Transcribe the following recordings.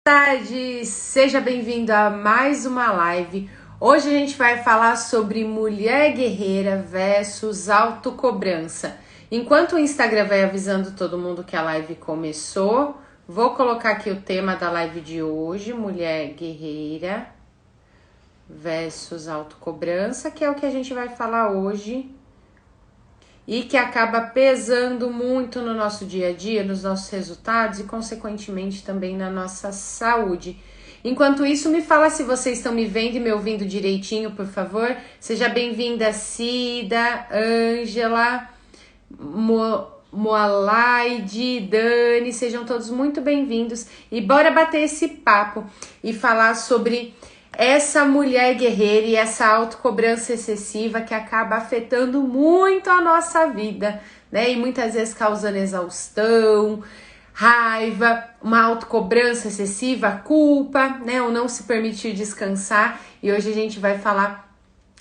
Tarde, seja bem-vindo a mais uma live. Hoje a gente vai falar sobre mulher guerreira versus autocobrança. Enquanto o Instagram vai avisando todo mundo que a live começou, vou colocar aqui o tema da live de hoje, mulher guerreira versus autocobrança, que é o que a gente vai falar hoje e que acaba pesando muito no nosso dia a dia, nos nossos resultados e, consequentemente, também na nossa saúde. Enquanto isso, me fala se vocês estão me vendo e me ouvindo direitinho, por favor. Seja bem-vinda, Cida, Ângela, Moalaide, Dani, sejam todos muito bem-vindos. E bora bater esse papo e falar sobre essa mulher guerreira e essa autocobrança excessiva que acaba afetando muito a nossa vida, né? E muitas vezes causando exaustão, raiva, uma autocobrança excessiva, culpa, né? Ou não se permitir descansar. E hoje a gente vai falar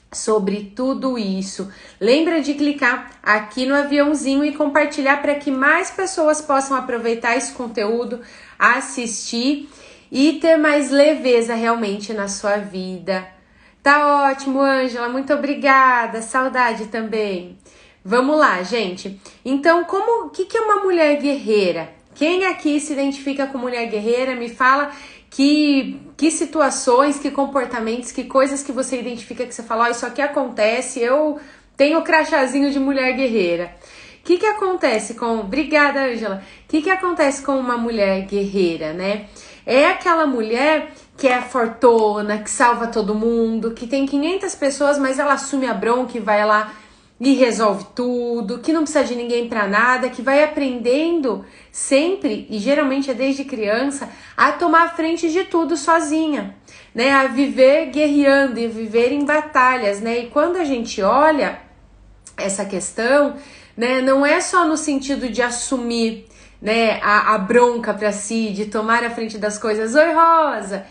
sobre tudo isso. Lembra de clicar aqui no aviãozinho e compartilhar para que mais pessoas possam aproveitar esse conteúdo, assistir e ter mais leveza realmente na sua vida. Tá ótimo, Ângela, muito obrigada, saudade também. Vamos lá, gente. Então, o que é uma mulher guerreira? Quem aqui se identifica com mulher guerreira, me fala que situações, que comportamentos, que coisas que você identifica, que você fala, ó, isso aqui acontece, eu tenho o crachazinho de mulher guerreira. O que acontece com... Obrigada, Ângela. O que acontece com uma mulher guerreira, né? É aquela mulher que é fortuna, que salva todo mundo, que tem 500 pessoas, mas ela assume a bronca e vai lá e resolve tudo, que não precisa de ninguém pra nada, que vai aprendendo sempre, e geralmente é desde criança, a tomar a frente de tudo sozinha, né? A viver guerreando e viver em batalhas, né? E quando a gente olha essa questão, né, não é só no sentido de assumir, né, a bronca pra si, de tomar a frente das coisas. Oi, Rosa!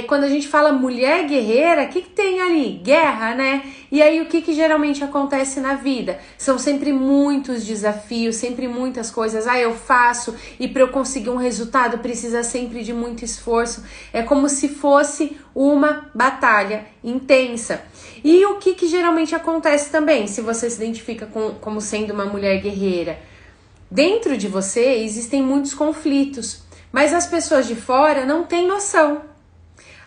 Quando a gente fala mulher guerreira, o que tem ali? Guerra, né? E aí o que geralmente acontece na vida? São sempre muitos desafios, sempre muitas coisas. Eu faço e para eu conseguir um resultado precisa sempre de muito esforço. É como se fosse uma batalha intensa. E o que geralmente acontece também, se você se identifica como sendo uma mulher guerreira? Dentro de você existem muitos conflitos, mas as pessoas de fora não têm noção.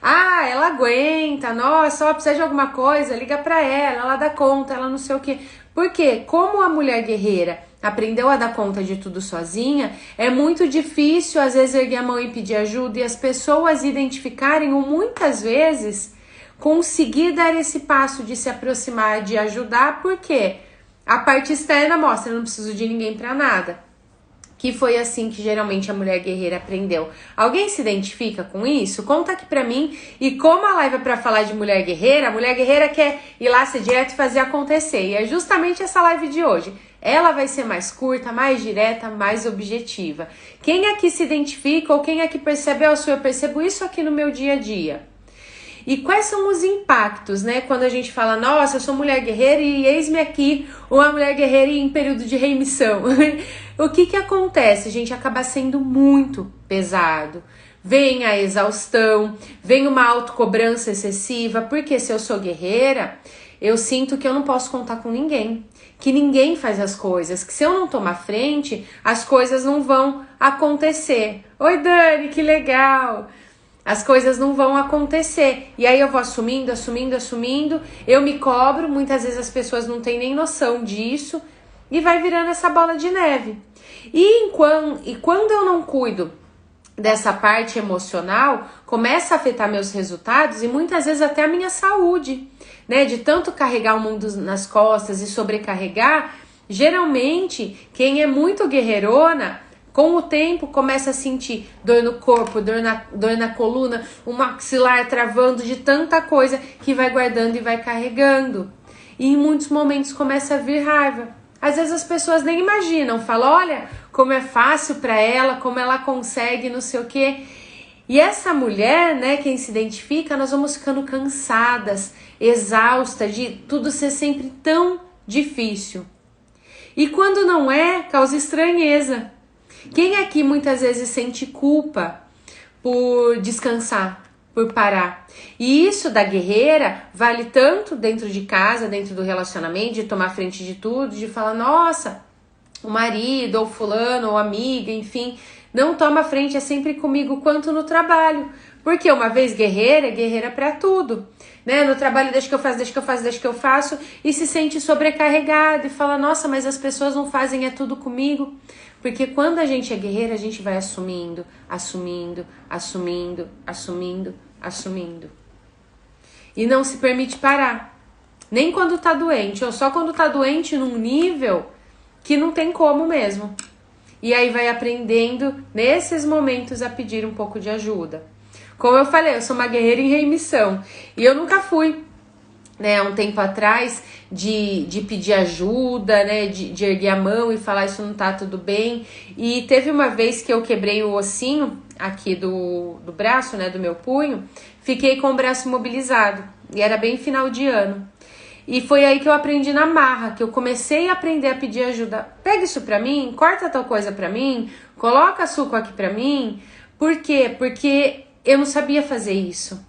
Ela aguenta, nossa, precisa de alguma coisa, liga pra ela dá conta, ela não sei o quê. Porque como a mulher guerreira aprendeu a dar conta de tudo sozinha, é muito difícil às vezes erguer a mão e pedir ajuda e as pessoas identificarem ou muitas vezes conseguir dar esse passo de se aproximar, de ajudar, porque a parte externa mostra, eu não preciso de ninguém pra nada. Que foi assim que geralmente a mulher guerreira aprendeu. Alguém se identifica com isso? Conta aqui pra mim. E como a live é pra falar de mulher guerreira, a mulher guerreira quer ir lá ser direto e fazer acontecer. E é justamente essa live de hoje. Ela vai ser mais curta, mais direta, mais objetiva. Quem aqui se identifica ou quem aqui percebe, eu percebo isso aqui no meu dia a dia. E quais são os impactos, né? Quando a gente fala, nossa, eu sou mulher guerreira e eis-me aqui, uma mulher guerreira em período de remissão. O que acontece? A gente acaba sendo muito pesado. Vem a exaustão, vem uma autocobrança excessiva, porque se eu sou guerreira, eu sinto que eu não posso contar com ninguém, que ninguém faz as coisas, que se eu não tomar frente, as coisas não vão acontecer. Oi, Dani, que legal! As coisas não vão acontecer. E aí eu vou assumindo, eu me cobro, muitas vezes as pessoas não têm nem noção disso, e vai virando essa bola de neve. E quando eu não cuido dessa parte emocional, começa a afetar meus resultados e muitas vezes até a minha saúde, né? De tanto carregar o mundo nas costas e sobrecarregar, geralmente quem é muito guerreirona, com o tempo começa a sentir dor no corpo, dor na coluna, o maxilar travando de tanta coisa que vai guardando e vai carregando. E em muitos momentos começa a vir raiva. Às vezes as pessoas nem imaginam, falam, olha como é fácil para ela, como ela consegue, não sei o quê. E essa mulher, né, quem se identifica, nós vamos ficando cansadas, exaustas de tudo ser sempre tão difícil. E quando não é, causa estranheza. Quem aqui muitas vezes sente culpa por descansar, por parar. E isso da guerreira vale tanto dentro de casa, dentro do relacionamento, de tomar frente de tudo, de falar, nossa, o marido, ou fulano, ou amiga, enfim, não toma frente, é sempre comigo, quanto no trabalho. Porque uma vez guerreira, é guerreira pra tudo. Né? No trabalho, deixa que eu faço, e se sente sobrecarregada e fala, nossa, mas as pessoas não fazem, é tudo comigo. Porque quando a gente é guerreira, a gente vai assumindo. E não se permite parar. Nem quando tá doente, ou só quando tá doente num nível que não tem como mesmo. E aí vai aprendendo, nesses momentos, a pedir um pouco de ajuda. Como eu falei, eu sou uma guerreira em remissão. E eu nunca fui, né, há um tempo atrás, de pedir ajuda, né, de erguer a mão e falar isso não tá tudo bem. E teve uma vez que eu quebrei o ossinho aqui do braço, né, do meu punho, fiquei com o braço imobilizado. E era bem final de ano. E foi aí que eu aprendi na marra, que eu comecei a aprender a pedir ajuda. Pega isso pra mim, corta tal coisa pra mim, coloca suco aqui pra mim. Por quê? Porque eu não sabia fazer isso.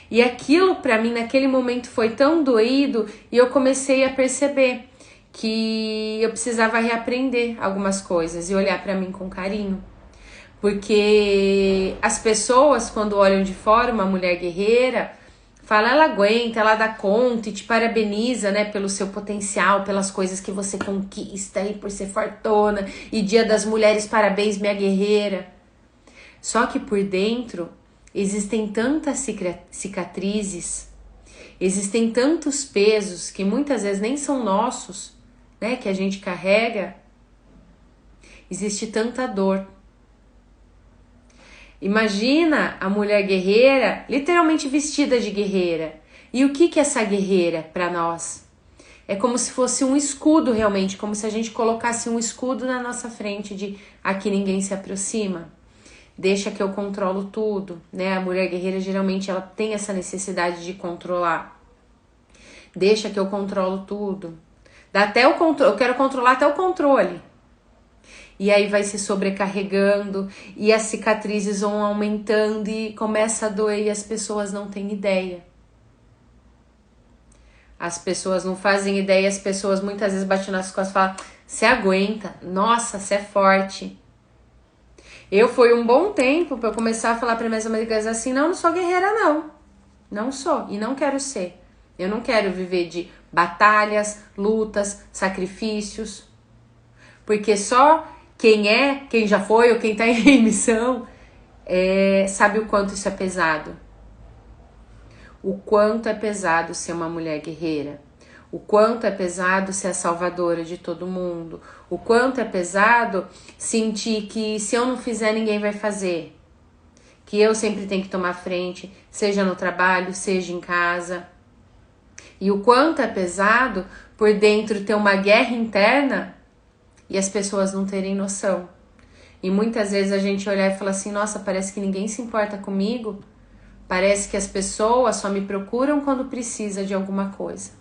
E aquilo pra mim naquele momento foi tão doído e eu comecei a perceber que eu precisava reaprender algumas coisas e olhar pra mim com carinho. Porque as pessoas, quando olham de fora uma mulher guerreira, fala, ela aguenta, ela dá conta e te parabeniza, né, pelo seu potencial, pelas coisas que você conquista e por ser fortuna. E Dia das Mulheres, parabéns, minha guerreira. Só que por dentro existem tantas cicatrizes, existem tantos pesos que muitas vezes nem são nossos, né, que a gente carrega. Existe tanta dor. Imagina a mulher guerreira, literalmente vestida de guerreira. E o que é essa guerreira para nós? É como se fosse um escudo realmente, como se a gente colocasse um escudo na nossa frente de aqui ninguém se aproxima. Deixa que eu controlo tudo, né? A mulher guerreira geralmente ela tem essa necessidade de controlar. Deixa que eu controlo tudo. Dá até o controle, eu quero controlar até o controle. E aí vai se sobrecarregando e as cicatrizes vão aumentando e começa a doer e as pessoas não têm ideia. As pessoas não fazem ideia, as pessoas muitas vezes batem nas costas e falam, você aguenta, nossa, você é forte. Eu fui um bom tempo para eu começar a falar para minhas amigas assim, não sou guerreira não. Não sou e não quero ser. Eu não quero viver de batalhas, lutas, sacrifícios. Porque só quem já foi ou quem tá em remissão, sabe o quanto isso é pesado. O quanto é pesado ser uma mulher guerreira. O quanto é pesado ser a salvadora de todo mundo. O quanto é pesado sentir que se eu não fizer, ninguém vai fazer. Que eu sempre tenho que tomar frente, seja no trabalho, seja em casa. E o quanto é pesado por dentro ter uma guerra interna e as pessoas não terem noção. E muitas vezes a gente olhar e falar assim, nossa, parece que ninguém se importa comigo. Parece que as pessoas só me procuram quando precisa de alguma coisa.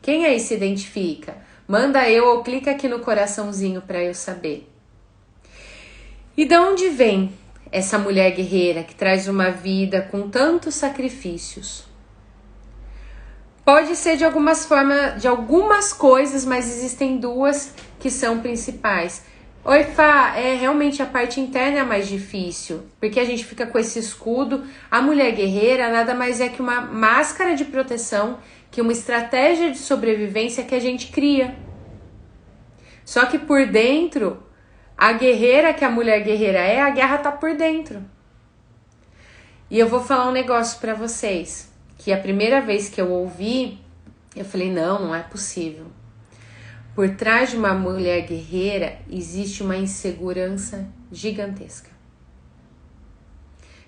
Quem aí se identifica? Manda eu ou clica aqui no coraçãozinho para eu saber. E de onde vem essa mulher guerreira que traz uma vida com tantos sacrifícios? Pode ser de algumas formas, de algumas coisas, mas existem duas que são principais. Oi, Fá, realmente a parte interna é a mais difícil, porque a gente fica com esse escudo. A mulher guerreira nada mais é que uma máscara de proteção, que uma estratégia de sobrevivência que a gente cria. Só que por dentro, a guerreira que a mulher guerreira a guerra tá por dentro. E eu vou falar um negócio pra vocês, que a primeira vez que eu ouvi, eu falei, não é possível. Por trás de uma mulher guerreira existe uma insegurança gigantesca.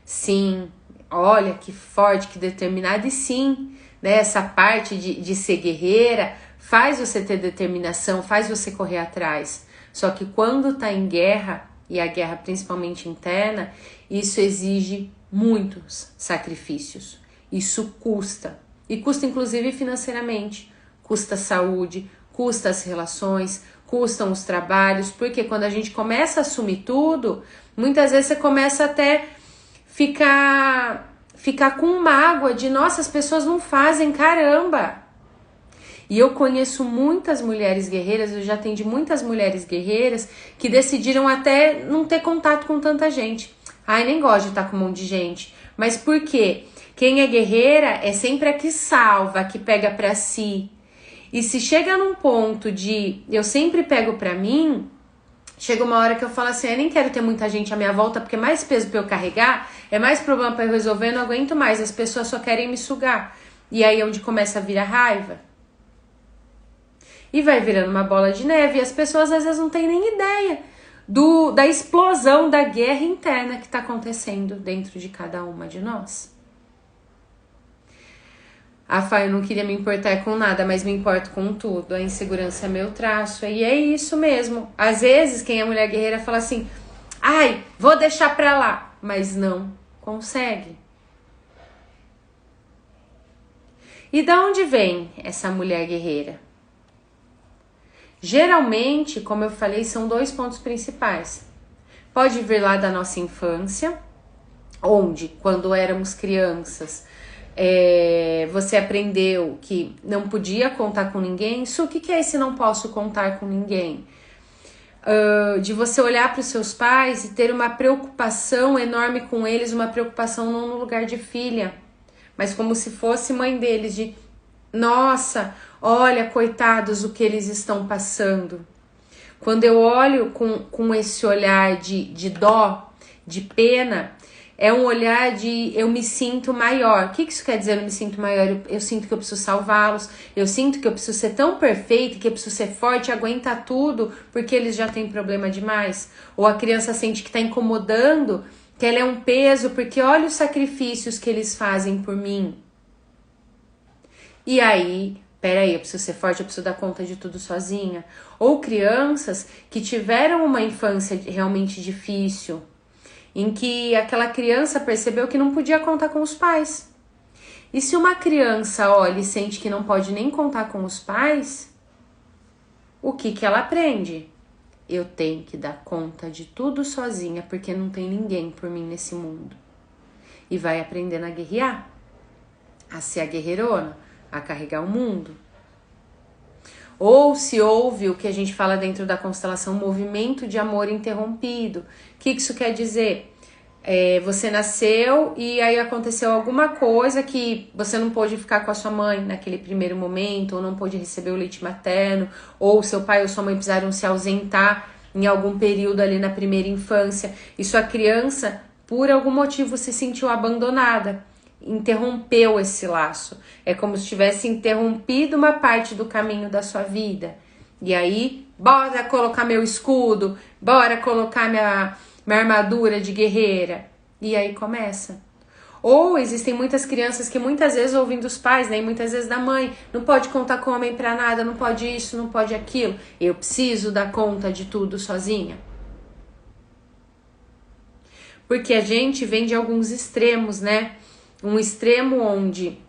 Sim, olha que forte, que determinada, e sim, né, essa parte de ser guerreira faz você ter determinação, faz você correr atrás. Só que quando tá em guerra, e a guerra principalmente interna, isso exige muitos sacrifícios. Isso custa. E custa inclusive financeiramente. Custa a saúde, custa as relações, custam os trabalhos. Porque quando a gente começa a assumir tudo, muitas vezes você começa até ficar com mágoa de, nossa, as pessoas não fazem, caramba. E eu conheço muitas mulheres guerreiras, eu já atendi muitas mulheres guerreiras que decidiram até não ter contato com tanta gente. Ai, nem gosto de estar com um monte de gente. Mas por quê? Quem é guerreira é sempre a que salva, a que pega pra si. E se chega num ponto de eu sempre pego pra mim, chega uma hora que eu falo assim, eu nem quero ter muita gente à minha volta, porque é mais peso pra eu carregar, é mais problema pra eu resolver, eu não aguento mais, as pessoas só querem me sugar. E aí é onde começa a vir a raiva. E vai virando uma bola de neve, e as pessoas às vezes não têm nem ideia da explosão da guerra interna que está acontecendo dentro de cada uma de nós. Eu não queria me importar com nada, mas me importo com tudo. A insegurança é meu traço. E é isso mesmo. Às vezes, quem é mulher guerreira fala assim, ai, vou deixar pra lá. Mas não consegue. E da onde vem essa mulher guerreira? Geralmente, como eu falei, são 2 pontos principais. Pode vir lá da nossa infância, onde, quando éramos crianças, você aprendeu que não podia contar com ninguém. Isso, o que é esse não posso contar com ninguém? De você olhar para os seus pais e ter uma preocupação enorme com eles, uma preocupação não no lugar de filha, mas como se fosse mãe deles, de nossa, olha, coitados, o que eles estão passando. Quando eu olho com esse olhar de dó, de pena, é um olhar de eu me sinto maior. O que isso quer dizer, eu me sinto maior? Eu sinto que eu preciso salvá-los, eu sinto que eu preciso ser tão perfeita, que eu preciso ser forte, aguentar tudo, porque eles já têm problema demais. Ou a criança sente que está incomodando, que ela é um peso, porque olha os sacrifícios que eles fazem por mim. E aí, peraí, eu preciso ser forte, eu preciso dar conta de tudo sozinha. Ou crianças que tiveram uma infância realmente difícil, em que aquela criança percebeu que não podia contar com os pais. E se uma criança olha e sente que não pode nem contar com os pais, o que ela aprende? Eu tenho que dar conta de tudo sozinha, porque não tem ninguém por mim nesse mundo. E vai aprendendo a guerrear, a ser a guerreirona, a carregar o mundo. Ou se houve o que a gente fala dentro da constelação, movimento de amor interrompido. O que isso quer dizer? Você nasceu e aí aconteceu alguma coisa que você não pôde ficar com a sua mãe naquele primeiro momento, ou não pôde receber o leite materno, ou seu pai ou sua mãe precisaram se ausentar em algum período ali na primeira infância, e sua criança, por algum motivo, se sentiu abandonada. Interrompeu esse laço. É como se tivesse interrompido uma parte do caminho da sua vida. E aí, bora colocar meu escudo, bora colocar minha armadura de guerreira. E aí começa. Ou existem muitas crianças que muitas vezes ouvem dos pais, né? E muitas vezes da mãe. Não pode contar com homem pra nada, não pode isso, não pode aquilo. Eu preciso dar conta de tudo sozinha. Porque a gente vem de alguns extremos, né? Um extremo onde,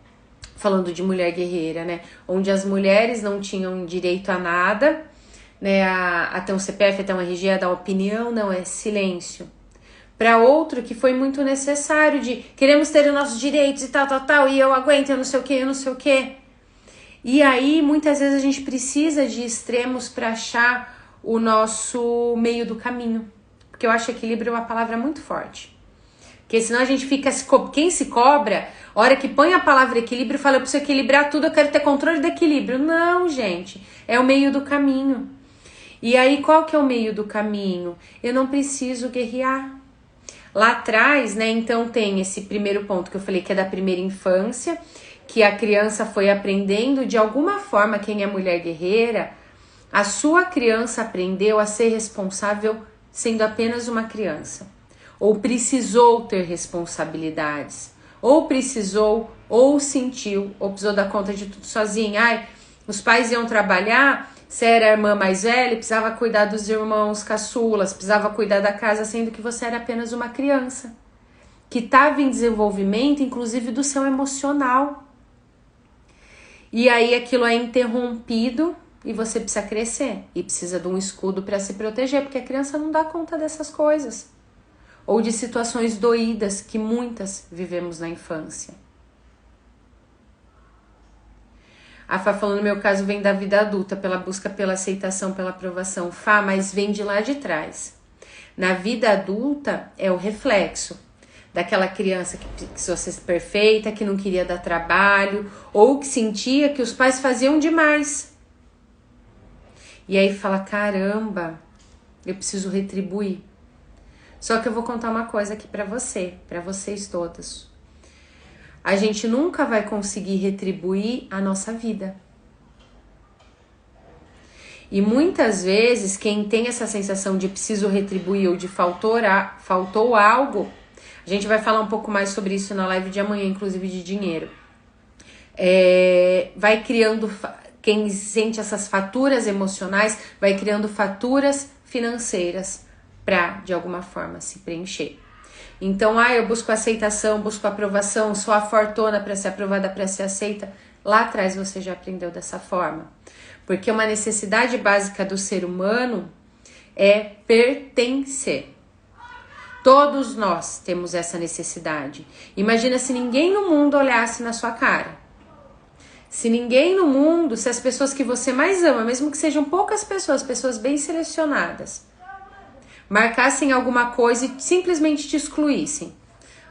falando de mulher guerreira, né? Onde as mulheres não tinham direito a nada, né? A ter um CPF, a ter um RG, a dar opinião, não, é silêncio. Para outro que foi muito necessário de queremos ter os nossos direitos e tal, e eu aguento, eu não sei o que. E aí, muitas vezes a gente precisa de extremos para achar o nosso meio do caminho. Porque eu acho equilíbrio uma palavra muito forte. Porque senão a gente fica, quem se cobra, a hora que põe a palavra equilíbrio, fala, eu preciso equilibrar tudo, eu quero ter controle do equilíbrio. Não, gente, é o meio do caminho. E aí, qual que é o meio do caminho? Eu não preciso guerrear. Lá atrás, né, então tem esse primeiro ponto que eu falei, que é da primeira infância, que a criança foi aprendendo, de alguma forma, quem é mulher guerreira, a sua criança aprendeu a ser responsável sendo apenas uma criança. Ou precisou ter responsabilidades, ou precisou, ou sentiu, ou precisou dar conta de tudo sozinha. Ai, os pais iam trabalhar, você era a irmã mais velha, precisava cuidar dos irmãos caçulas, precisava cuidar da casa, sendo que você era apenas uma criança, que estava em desenvolvimento, inclusive do seu emocional. E aí aquilo é interrompido e você precisa crescer, e precisa de um escudo para se proteger, porque a criança não dá conta dessas coisas. ou de situações doídas que muitas vivemos na infância. A Fá falou, no meu caso, vem da vida adulta, pela busca pela aceitação, pela aprovação. Fá, mas vem de lá de trás. Na vida adulta é o reflexo daquela criança que precisou ser perfeita, que não queria dar trabalho, ou que sentia que os pais faziam demais. E aí fala, caramba, eu preciso retribuir. Só que eu vou contar uma coisa aqui pra vocês todas. A gente nunca vai conseguir retribuir a nossa vida. E muitas vezes, quem tem essa sensação de preciso retribuir ou de faltou algo, a gente vai falar um pouco mais sobre isso na live de amanhã, inclusive de dinheiro. Vai criando, quem sente essas faturas emocionais, vai criando faturas financeiras para, de alguma forma, se preencher. Então, eu busco aceitação, busco aprovação, sou a fortuna para ser aprovada, para ser aceita. Lá atrás você já aprendeu dessa forma. Porque uma necessidade básica do ser humano é pertencer. Todos nós temos essa necessidade. Imagina se ninguém no mundo olhasse na sua cara. Se ninguém no mundo, se as pessoas que você mais ama, mesmo que sejam poucas pessoas, pessoas bem selecionadas, marcassem alguma coisa e simplesmente te excluíssem.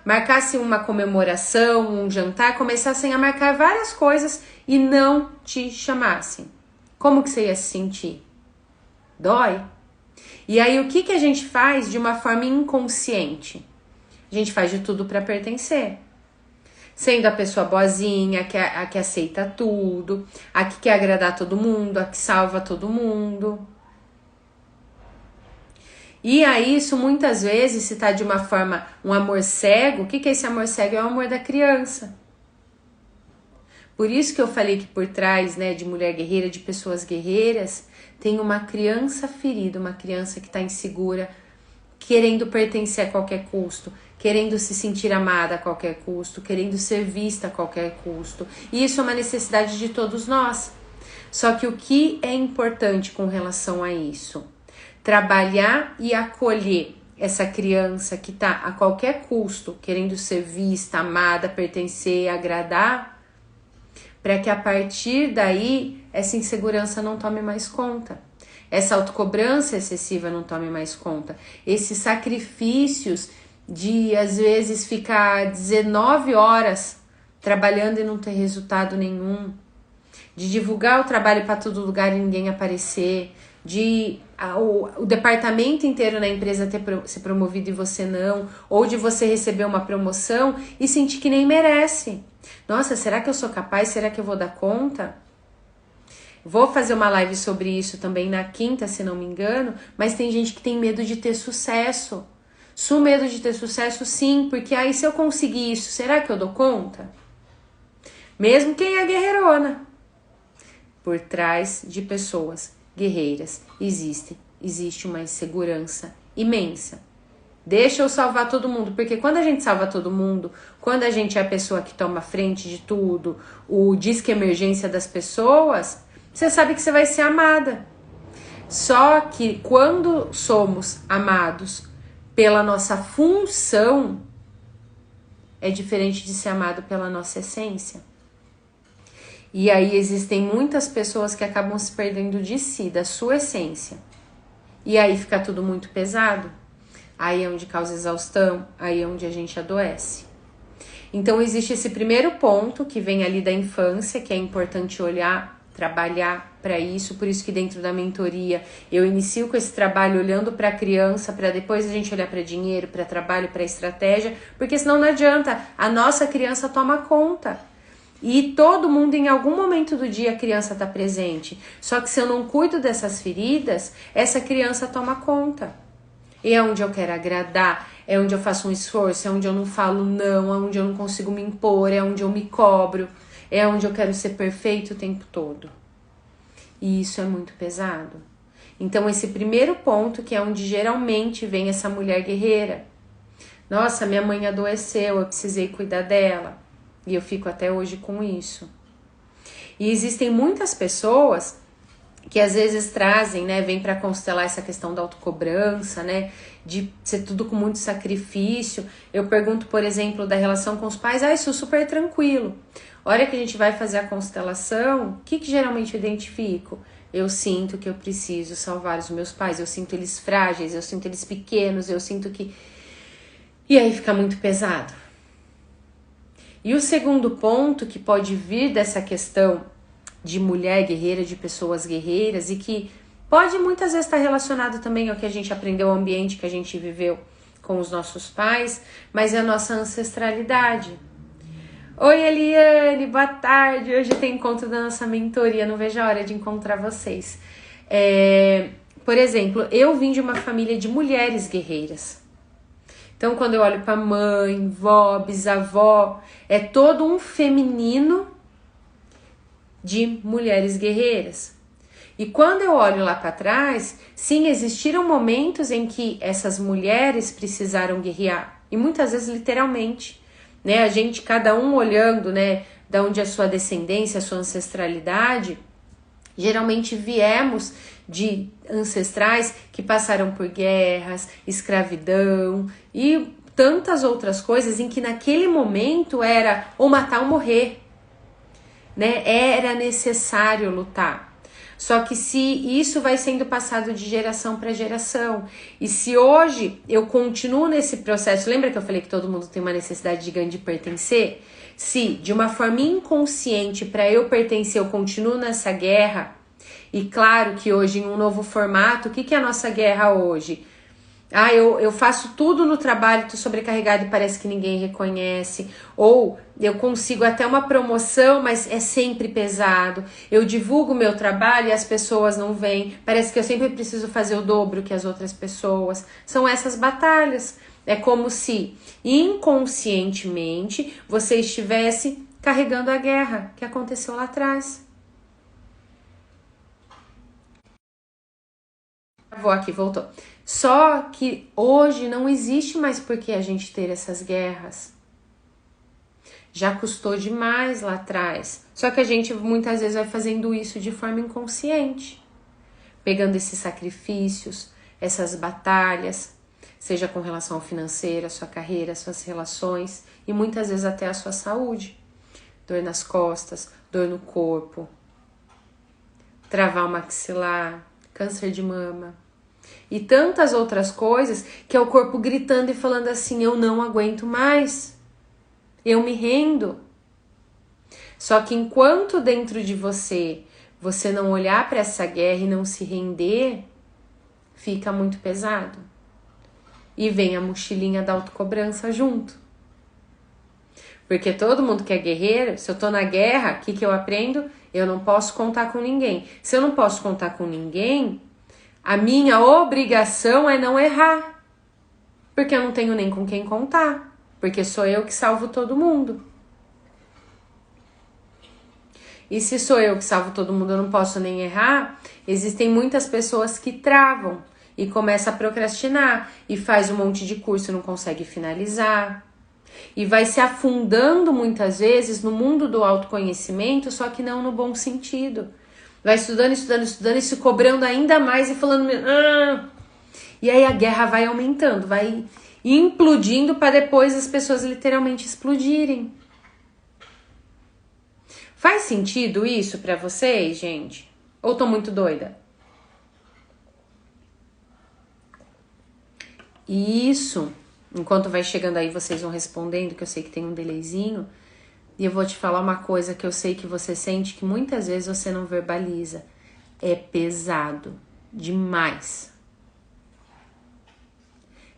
Marcassem uma comemoração, um jantar, começassem a marcar várias coisas e não te chamassem. Como que você ia se sentir? Dói. E aí o que a gente faz de uma forma inconsciente? A gente faz de tudo para pertencer. Sendo a pessoa boazinha, a que aceita tudo, a que quer agradar todo mundo, a que salva todo mundo. E aí isso muitas vezes se tá de uma forma, um amor cego. O que é esse amor cego? É o amor da criança. Por isso que eu falei que por trás, né, de mulher guerreira, de pessoas guerreiras, tem uma criança ferida, uma criança que tá insegura, querendo pertencer a qualquer custo, querendo se sentir amada a qualquer custo, querendo ser vista a qualquer custo. E isso é uma necessidade de todos nós. Só que o que é importante com relação a isso? Trabalhar e acolher essa criança que tá a qualquer custo querendo ser vista, amada, pertencer, agradar, para que a partir daí essa insegurança não tome mais conta, essa autocobrança excessiva não tome mais conta, esses sacrifícios de às vezes ficar 19 horas trabalhando e não ter resultado nenhum, de divulgar o trabalho para todo lugar e ninguém aparecer, de o departamento inteiro na empresa ter se promovido e você não, ou de você receber uma promoção e sentir que nem merece. Nossa, será que eu sou capaz? Será que eu vou dar conta? Vou fazer uma live sobre isso também na quinta, se não me engano, mas tem gente que tem medo de ter sucesso. Medo de ter sucesso, sim, porque aí se eu conseguir isso, será que eu dou conta? Mesmo quem é guerreirona. Por trás de pessoas guerreiras existe uma insegurança imensa. Deixa eu salvar todo mundo, porque quando a gente salva todo mundo, quando a gente é a pessoa que toma frente de tudo, o disque emergência das pessoas, você sabe que você vai ser amada. Só que quando somos amados pela nossa função, é diferente de ser amado pela nossa essência. E aí existem muitas pessoas que acabam se perdendo de si, da sua essência. E aí fica tudo muito pesado. Aí é onde causa exaustão, aí é onde a gente adoece. Então existe esse primeiro ponto que vem ali da infância, que é importante olhar, trabalhar para isso. Por isso que dentro da mentoria eu inicio com esse trabalho olhando para a criança, para depois a gente olhar para dinheiro, para trabalho, para estratégia, porque senão não adianta, a nossa criança toma conta. E todo mundo, em algum momento do dia, a criança está presente. Só que se eu não cuido dessas feridas, essa criança toma conta. E é onde eu quero agradar, é onde eu faço um esforço, é onde eu não falo não, é onde eu não consigo me impor, é onde eu me cobro, é onde eu quero ser perfeito o tempo todo. E isso é muito pesado. Então esse primeiro ponto, que é onde geralmente vem essa mulher guerreira. Nossa, minha mãe adoeceu, eu precisei cuidar dela. E eu fico até hoje com isso. E existem muitas pessoas que às vezes trazem, né, vem para constelar essa questão da autocobrança, né, de ser tudo com muito sacrifício. Eu pergunto, por exemplo, da relação com os pais, isso super tranquilo. A hora que a gente vai fazer a constelação, o que geralmente eu identifico? Eu sinto que eu preciso salvar os meus pais, eu sinto eles frágeis, eu sinto eles pequenos, eu sinto que... E aí fica muito pesado. E o segundo ponto que pode vir dessa questão de mulher guerreira, de pessoas guerreiras, e que pode muitas vezes estar relacionado também ao que a gente aprendeu, ao ambiente que a gente viveu com os nossos pais, mas é a nossa ancestralidade. Oi, Eliane, boa tarde. Hoje tem encontro da nossa mentoria, não vejo a hora de encontrar vocês. Por exemplo, eu vim de uma família de mulheres guerreiras. Então, quando eu olho para mãe, vó, bisavó, é todo um feminino de mulheres guerreiras. E quando eu olho lá para trás, sim, existiram momentos em que essas mulheres precisaram guerrear. E muitas vezes literalmente, né? A gente, cada um olhando, né, da onde é a sua descendência, a sua ancestralidade, geralmente viemos de ancestrais que passaram por guerras, escravidão e tantas outras coisas em que naquele momento era ou matar ou morrer, né? Era necessário lutar. Só que se isso vai sendo passado de geração para geração, e se hoje eu continuo nesse processo, lembra que eu falei que todo mundo tem uma necessidade gigante de pertencer? Se de uma forma inconsciente para eu pertencer eu continuo nessa guerra, e claro que hoje em um novo formato, o que é a nossa guerra hoje? Eu faço tudo no trabalho, tô sobrecarregada e parece que ninguém reconhece. Ou eu consigo até uma promoção, mas é sempre pesado. Eu divulgo meu trabalho e as pessoas não vêm. Parece que eu sempre preciso fazer o dobro que as outras pessoas. São essas batalhas. É como se inconscientemente você estivesse carregando a guerra que aconteceu lá atrás. Vou aqui, voltou. Só que hoje não existe mais por que a gente ter essas guerras. Já custou demais lá atrás. Só que a gente muitas vezes vai fazendo isso de forma inconsciente. Pegando esses sacrifícios, essas batalhas, seja com relação ao financeiro, a sua carreira, as suas relações e muitas vezes até a sua saúde. Dor nas costas, dor no corpo, travar o maxilar, câncer de mama. E tantas outras coisas que é o corpo gritando e falando assim, eu não aguento mais, eu me rendo. Só que enquanto dentro de você não olhar para essa guerra e não se render, fica muito pesado. E vem a mochilinha da autocobrança junto. Porque todo mundo que é guerreiro, se eu tô na guerra, o que eu aprendo? Eu não posso contar com ninguém. Se eu não posso contar com ninguém, a minha obrigação é não errar, porque eu não tenho nem com quem contar, porque sou eu que salvo todo mundo. E se sou eu que salvo todo mundo, eu não posso nem errar, existem muitas pessoas que travam e começam a procrastinar e faz um monte de curso e não consegue finalizar. E vai se afundando muitas vezes no mundo do autoconhecimento, só que não no bom sentido. Vai estudando e se cobrando ainda mais e falando... E aí a guerra vai aumentando, vai implodindo para depois as pessoas literalmente explodirem. Faz sentido isso para vocês, gente? Ou tô muito doida? Isso, enquanto vai chegando aí, vocês vão respondendo, que eu sei que tem um delayzinho. E eu vou te falar uma coisa que eu sei que você sente, que muitas vezes você não verbaliza. É pesado demais.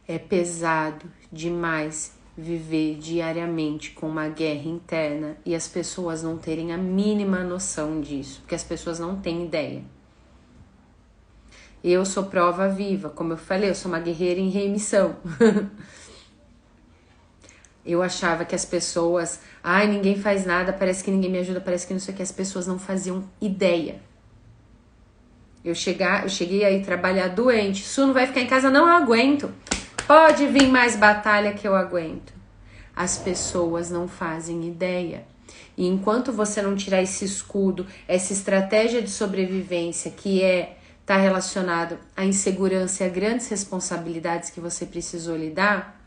É pesado demais viver diariamente com uma guerra interna e as pessoas não terem a mínima noção disso, porque as pessoas não têm ideia. Eu sou prova viva, como eu falei, eu sou uma guerreira em remissão. Eu achava que as pessoas... ninguém faz nada, parece que ninguém me ajuda, parece que não sei o que. As pessoas não faziam ideia. Eu cheguei aí trabalhar doente. Su não vai ficar em casa? Não, eu aguento. Pode vir mais batalha que eu aguento. As pessoas não fazem ideia. E enquanto você não tirar esse escudo, essa estratégia de sobrevivência que é está relacionado à insegurança e a grandes responsabilidades que você precisou lidar,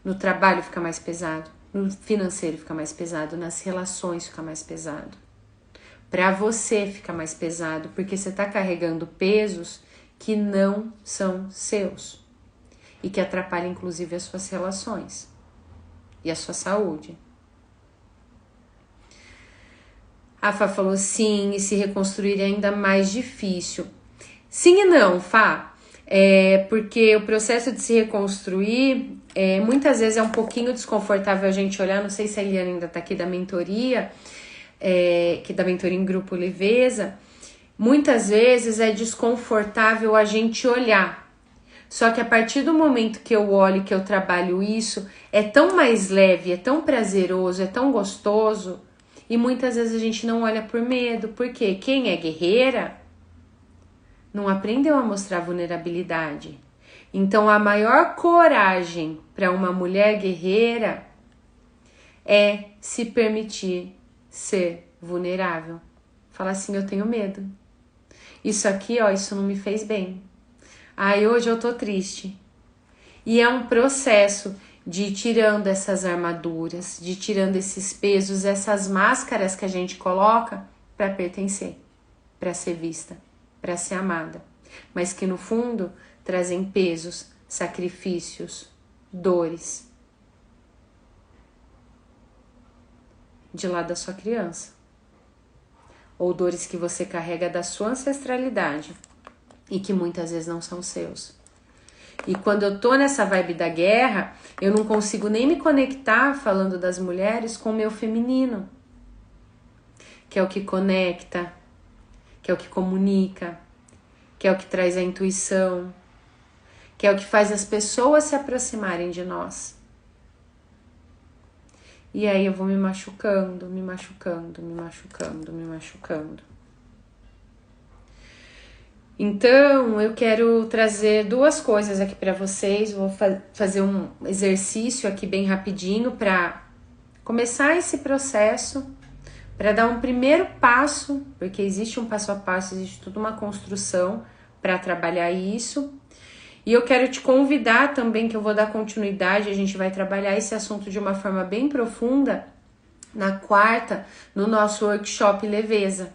no trabalho fica mais pesado, no financeiro fica mais pesado, nas relações fica mais pesado. Para você fica mais pesado, porque você está carregando pesos que não são seus e que atrapalham inclusive as suas relações e a sua saúde. A Fá falou sim, e se reconstruir é ainda mais difícil. Sim e não, Fá. Porque o processo de se reconstruir, muitas vezes é um pouquinho desconfortável a gente olhar. Não sei se a Eliana ainda tá aqui da mentoria, que da mentoria em grupo Leveza. Muitas vezes é desconfortável a gente olhar. Só que a partir do momento que eu olho, que eu trabalho isso, é tão mais leve, é tão prazeroso, é tão gostoso. E muitas vezes a gente não olha por medo, porque quem é guerreira não aprendeu a mostrar vulnerabilidade. Então a maior coragem para uma mulher guerreira é se permitir ser vulnerável. Falar assim, eu tenho medo. Isso aqui, ó, isso não me fez bem. Ai, hoje eu tô triste. E é um processo de ir tirando essas armaduras, de ir tirando esses pesos, essas máscaras que a gente coloca para pertencer, para ser vista, para ser amada, mas que no fundo trazem pesos, sacrifícios, dores de lá da sua criança, ou dores que você carrega da sua ancestralidade e que muitas vezes não são seus. E quando eu tô nessa vibe da guerra, eu não consigo nem me conectar, falando das mulheres, com o meu feminino, que é o que conecta, que é o que comunica, que é o que traz a intuição, que é o que faz as pessoas se aproximarem de nós. E aí eu vou me machucando, me machucando, me machucando, me machucando. Então, eu quero trazer duas coisas aqui para vocês. Vou fazer um exercício aqui bem rapidinho para começar esse processo, para dar um primeiro passo, porque existe um passo a passo, existe toda uma construção para trabalhar isso. E eu quero te convidar também, que eu vou dar continuidade, a gente vai trabalhar esse assunto de uma forma bem profunda na quarta, no nosso workshop Leveza.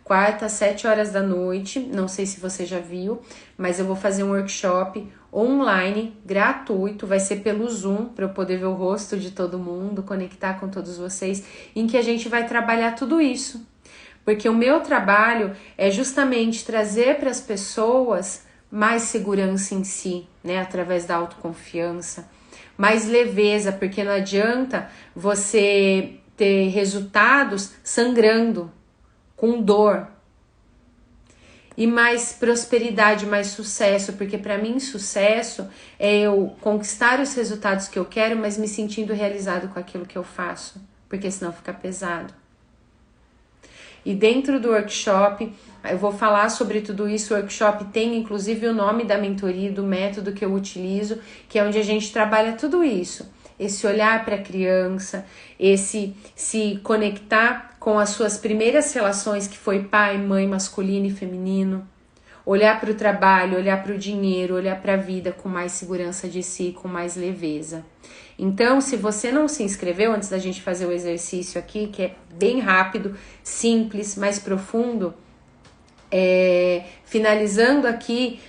Quarta, às 7 horas da noite, não sei se você já viu, mas eu vou fazer um workshop online, gratuito, vai ser pelo Zoom, para eu poder ver o rosto de todo mundo, conectar com todos vocês, em que a gente vai trabalhar tudo isso. Porque o meu trabalho é justamente trazer para as pessoas mais segurança em si, né, através da autoconfiança, mais leveza, porque não adianta você ter resultados sangrando, com dor, e mais prosperidade, mais sucesso, porque para mim sucesso é eu conquistar os resultados que eu quero, mas me sentindo realizado com aquilo que eu faço, porque senão fica pesado. E dentro do workshop, eu vou falar sobre tudo isso. O workshop tem inclusive o nome da mentoria, do método que eu utilizo, que é onde a gente trabalha tudo isso. Esse olhar para a criança, esse se conectar com as suas primeiras relações, que foi pai, mãe, masculino e feminino. Olhar para o trabalho, olhar para o dinheiro, olhar para a vida com mais segurança de si, com mais leveza. Então, se você não se inscreveu, antes da gente fazer o exercício aqui, que é bem rápido, simples, mais profundo, finalizando aqui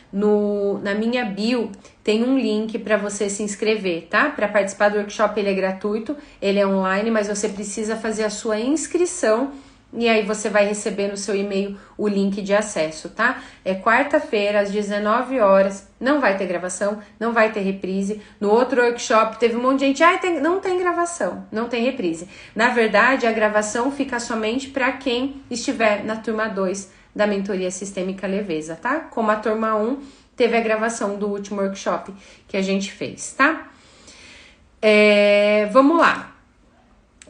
na minha bio, tem um link para você se inscrever, tá? Para participar do workshop, ele é gratuito, ele é online, mas você precisa fazer a sua inscrição e aí você vai receber no seu e-mail o link de acesso, tá? É quarta-feira, às 19 horas, não vai ter gravação, não vai ter reprise. No outro workshop teve um monte de gente, não tem gravação, não tem reprise. Na verdade, a gravação fica somente para quem estiver na turma 2 da mentoria sistêmica Leveza, tá? Como a turma 1 teve a gravação do último workshop que a gente fez, tá? Vamos lá.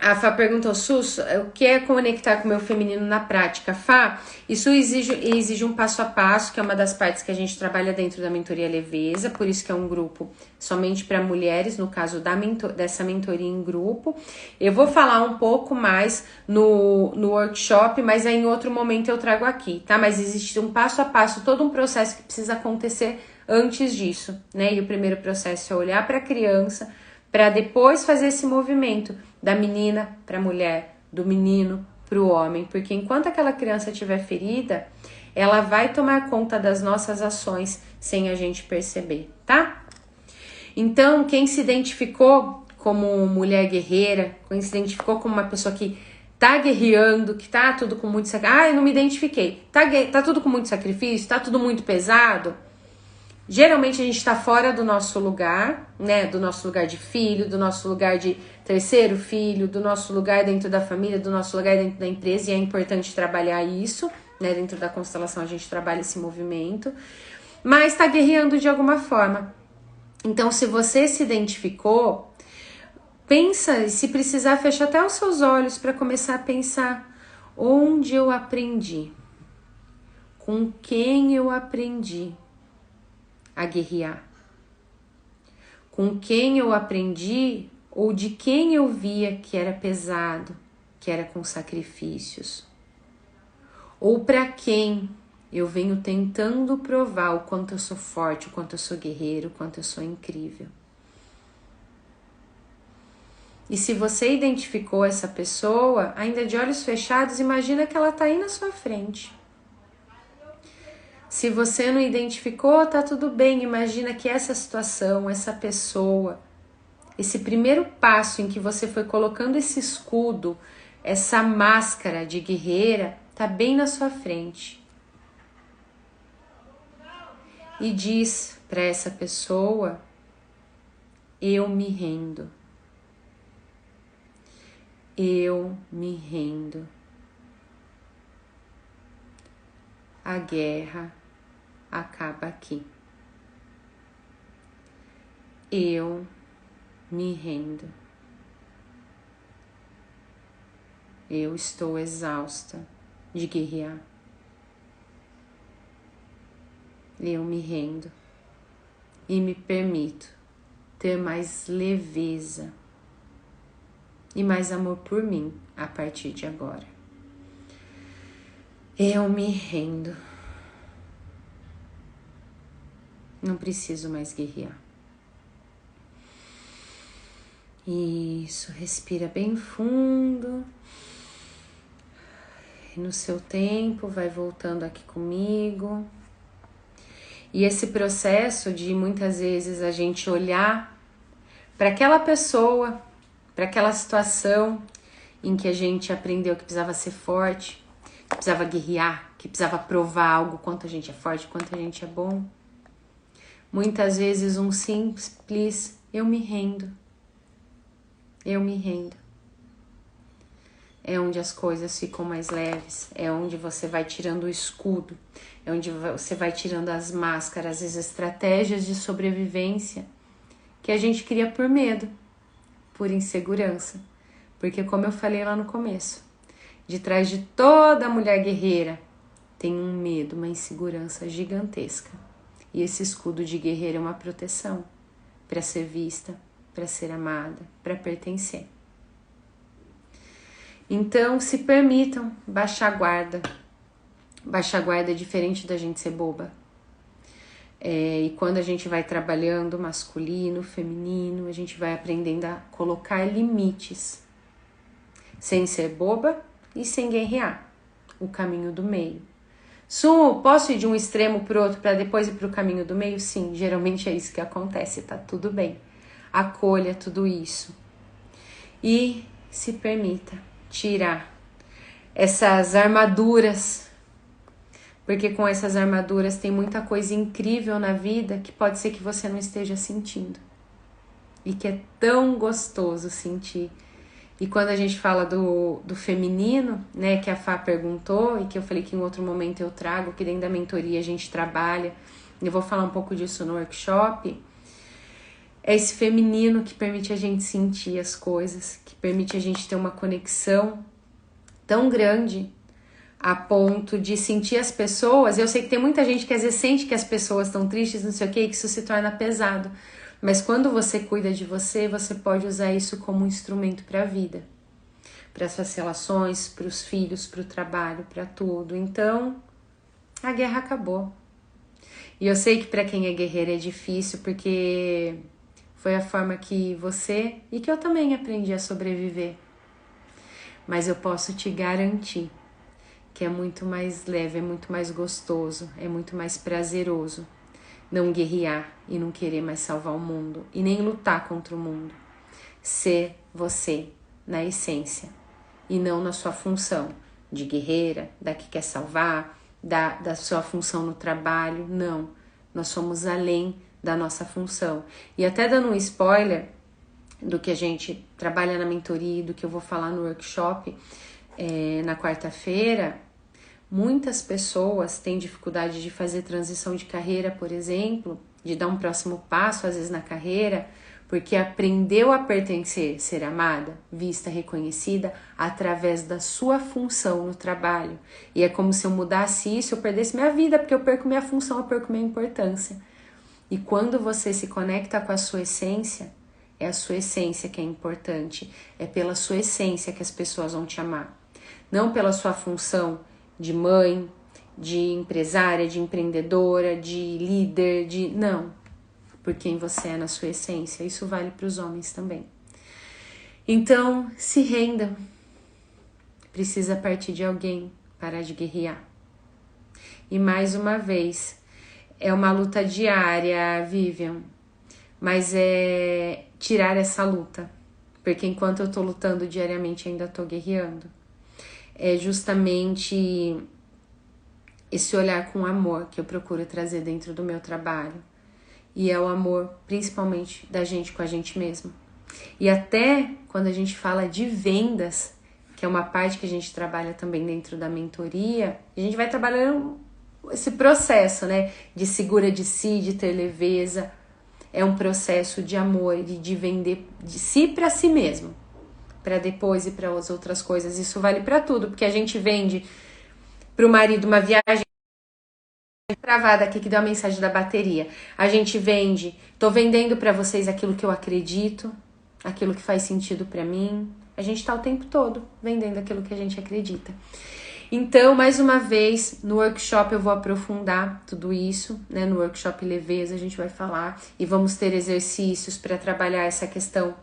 A Fá perguntou, Sus, o que é conectar com o meu feminino na prática? Fá, isso exige um passo a passo, que é uma das partes que a gente trabalha dentro da mentoria Leveza, por isso que é um grupo somente para mulheres, no caso dessa mentoria em grupo. Eu vou falar um pouco mais no workshop, mas aí em outro momento eu trago aqui, tá? Mas existe um passo a passo, todo um processo que precisa acontecer antes disso, né? E o primeiro processo é olhar para a criança, para depois fazer esse movimento da menina para a mulher, do menino para o homem, porque enquanto aquela criança estiver ferida, ela vai tomar conta das nossas ações sem a gente perceber, tá? Então, quem se identificou como mulher guerreira, quem se identificou como uma pessoa que tá guerreando, que tá tudo com muito sacrifício, eu não me identifiquei, tá tudo com muito sacrifício, tá tudo muito pesado. Geralmente a gente está fora do nosso lugar, né? Do nosso lugar de filho, do nosso lugar de terceiro filho, do nosso lugar dentro da família, do nosso lugar dentro da empresa, e é importante trabalhar isso, né? Dentro da constelação a gente trabalha esse movimento, mas está guerreando de alguma forma. Então, se você se identificou, pensa, se precisar, fecha até os seus olhos para começar a pensar onde eu aprendi, com quem eu aprendi a guerrear, com quem eu aprendi ou de quem eu via que era pesado, que era com sacrifícios, ou para quem eu venho tentando provar o quanto eu sou forte, o quanto eu sou guerreiro, o quanto eu sou incrível. E se você identificou essa pessoa, ainda de olhos fechados, imagina que ela tá aí na sua frente. Se você não identificou, tá tudo bem. Imagina que essa situação, essa pessoa, esse primeiro passo em que você foi colocando esse escudo, essa máscara de guerreira, tá bem na sua frente. E diz para essa pessoa, eu me rendo. Eu me rendo. A guerra acaba aqui. Eu me rendo. Eu estou exausta de guerrear. Eu me rendo e me permito ter mais leveza e mais amor por mim a partir de agora. Eu me rendo. Não preciso mais guerrear. Isso, respira bem fundo. E no seu tempo, vai voltando aqui comigo. E esse processo de muitas vezes a gente olhar para aquela pessoa, para aquela situação em que a gente aprendeu que precisava ser forte, que precisava guerrear, que precisava provar algo, quanto a gente é forte, quanto a gente é bom. Muitas vezes um simples, eu me rendo. Eu me rendo. É onde as coisas ficam mais leves, é onde você vai tirando o escudo, é onde você vai tirando as máscaras, as estratégias de sobrevivência que a gente cria por medo, por insegurança. Porque como eu falei lá no começo, de trás de toda mulher guerreira tem um medo, uma insegurança gigantesca. E esse escudo de guerreiro é uma proteção para ser vista, para ser amada, para pertencer. Então, se permitam baixar a guarda. Baixar a guarda é diferente da gente ser boba. E quando a gente vai trabalhando masculino, feminino, a gente vai aprendendo a colocar limites. Sem ser boba e sem guerrear. O caminho do meio. Posso ir de um extremo para o outro para depois ir para o caminho do meio? Sim, geralmente é isso que acontece, tá tudo bem. Acolha tudo isso. E se permita tirar essas armaduras, porque com essas armaduras tem muita coisa incrível na vida que pode ser que você não esteja sentindo e que é tão gostoso sentir. E quando a gente fala do feminino, né, que a Fá perguntou e que eu falei que em outro momento eu trago, que dentro da mentoria a gente trabalha, eu vou falar um pouco disso no workshop, É esse feminino que permite a gente sentir as coisas, que permite a gente ter uma conexão tão grande a ponto de sentir as pessoas. Eu sei que tem muita gente que às vezes sente que as pessoas estão tristes, não sei o que, que isso se torna pesado. Mas quando você cuida de você, você pode usar isso como um instrumento para a vida, para as suas relações, para os filhos, para o trabalho, para tudo. Então, a guerra acabou. E eu sei que para quem é guerreira é difícil, porque foi a forma que você e que eu também aprendi a sobreviver. Mas eu posso te garantir que é muito mais leve, é muito mais gostoso, é muito mais prazeroso não guerrear e não querer mais salvar o mundo e nem lutar contra o mundo. Ser você na essência e não na sua função de guerreira, da que quer salvar, da sua função no trabalho. Não, nós somos além da nossa função. E até dando um spoiler do que a gente trabalha na mentoria, do que eu vou falar no workshop na quarta-feira, muitas pessoas têm dificuldade de fazer transição de carreira, por exemplo, de dar um próximo passo, às vezes, na carreira, porque aprendeu a pertencer, ser amada, vista, reconhecida, através da sua função no trabalho. E é como se eu mudasse isso, eu perdesse minha vida, porque eu perco minha função, eu perco minha importância. E quando você se conecta com a sua essência, é a sua essência que é importante, é pela sua essência que as pessoas vão te amar. Não pela sua função de mãe, de empresária, de empreendedora, de líder, não. Por quem você é na sua essência. Isso vale para os homens também. Então, se rendam. Precisa partir de alguém, parar de guerrear. E mais uma vez, é uma luta diária, Vivian, mas é tirar essa luta. Porque enquanto eu tô lutando diariamente, ainda tô guerreando. É justamente esse olhar com amor que eu procuro trazer dentro do meu trabalho. E é o amor, principalmente, da gente com a gente mesmo. E até quando a gente fala de vendas, que é uma parte que a gente trabalha também dentro da mentoria, a gente vai trabalhando esse processo, né? De segura de si, de ter leveza. É um processo de amor e de vender de si para si mesmo. Para depois e para as outras coisas. Isso vale para tudo, porque a gente vende para o marido uma viagem travada aqui que deu a mensagem da bateria. A gente vende, tô vendendo para vocês aquilo que eu acredito, aquilo que faz sentido para mim. A gente tá o tempo todo vendendo aquilo que a gente acredita. Então, mais uma vez, no workshop eu vou aprofundar tudo isso, né? No workshop Leveza a gente vai falar e vamos ter exercícios para trabalhar essa questão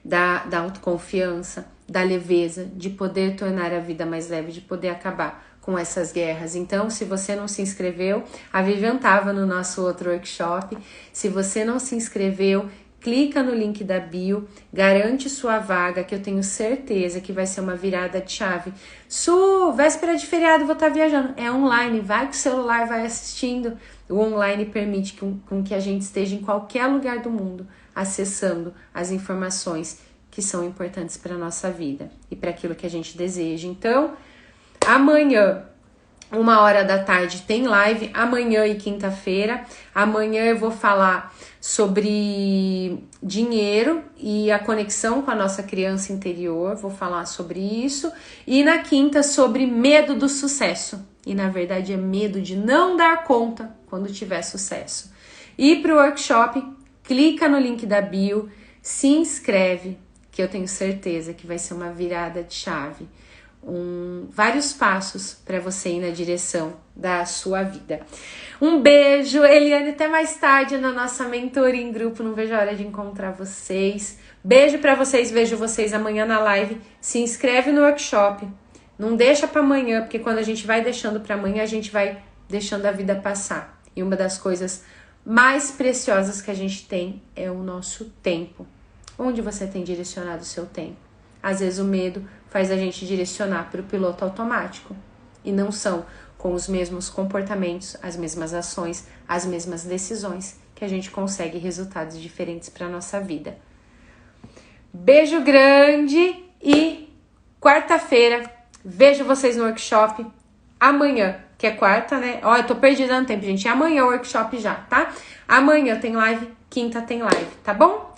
da autoconfiança, da leveza, de poder tornar a vida mais leve, de poder acabar com essas guerras. Então, se você não se inscreveu, a Vivian estava no nosso outro workshop. Se você não se inscreveu, clica no link da bio, garante sua vaga, que eu tenho certeza que vai ser uma virada de chave. Véspera de feriado, vou estar viajando. É online, vai com o celular, vai assistindo. O online permite com que a gente esteja em qualquer lugar do mundo, acessando as informações que são importantes para a nossa vida e para aquilo que a gente deseja. Então, amanhã, 13h, tem live, amanhã e quinta-feira. Amanhã eu vou falar sobre dinheiro e a conexão com a nossa criança interior, vou falar sobre isso. E na quinta, sobre medo do sucesso. E na verdade é medo de não dar conta quando tiver sucesso. E para o workshop, clica no link da bio, se inscreve, que eu tenho certeza que vai ser uma virada de chave. Vários passos para você ir na direção da sua vida. Um beijo, Eliane, até mais tarde na nossa mentoria em grupo, não vejo a hora de encontrar vocês. Beijo para vocês, vejo vocês amanhã na live. Se inscreve no workshop, não deixa para amanhã, porque quando a gente vai deixando para amanhã, a gente vai deixando a vida passar. E uma das coisas mais preciosas que a gente tem é o nosso tempo. Onde você tem direcionado o seu tempo? Às vezes o medo faz a gente direcionar para o piloto automático. E não são com os mesmos comportamentos, as mesmas ações, as mesmas decisões que a gente consegue resultados diferentes para a nossa vida. Beijo grande e quarta-feira vejo vocês no workshop. amanhã, que é quarta, né? Ó, eu tô perdida no tempo, gente. Amanhã o workshop já, tá? Amanhã tem live, quinta tem live, tá bom?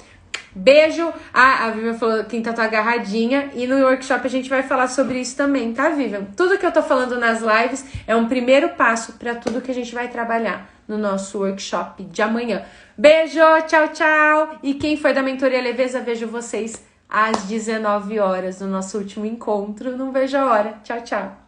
Beijo. A Vivian falou, quinta tá agarradinha. E no workshop a gente vai falar sobre isso também, tá, Vivian? Tudo que eu tô falando nas lives é um primeiro passo para tudo que a gente vai trabalhar no nosso workshop de amanhã. Beijo, tchau, tchau. E quem foi da Mentoria Leveza, vejo vocês às 19 horas no nosso último encontro. Não vejo a hora. Tchau, tchau.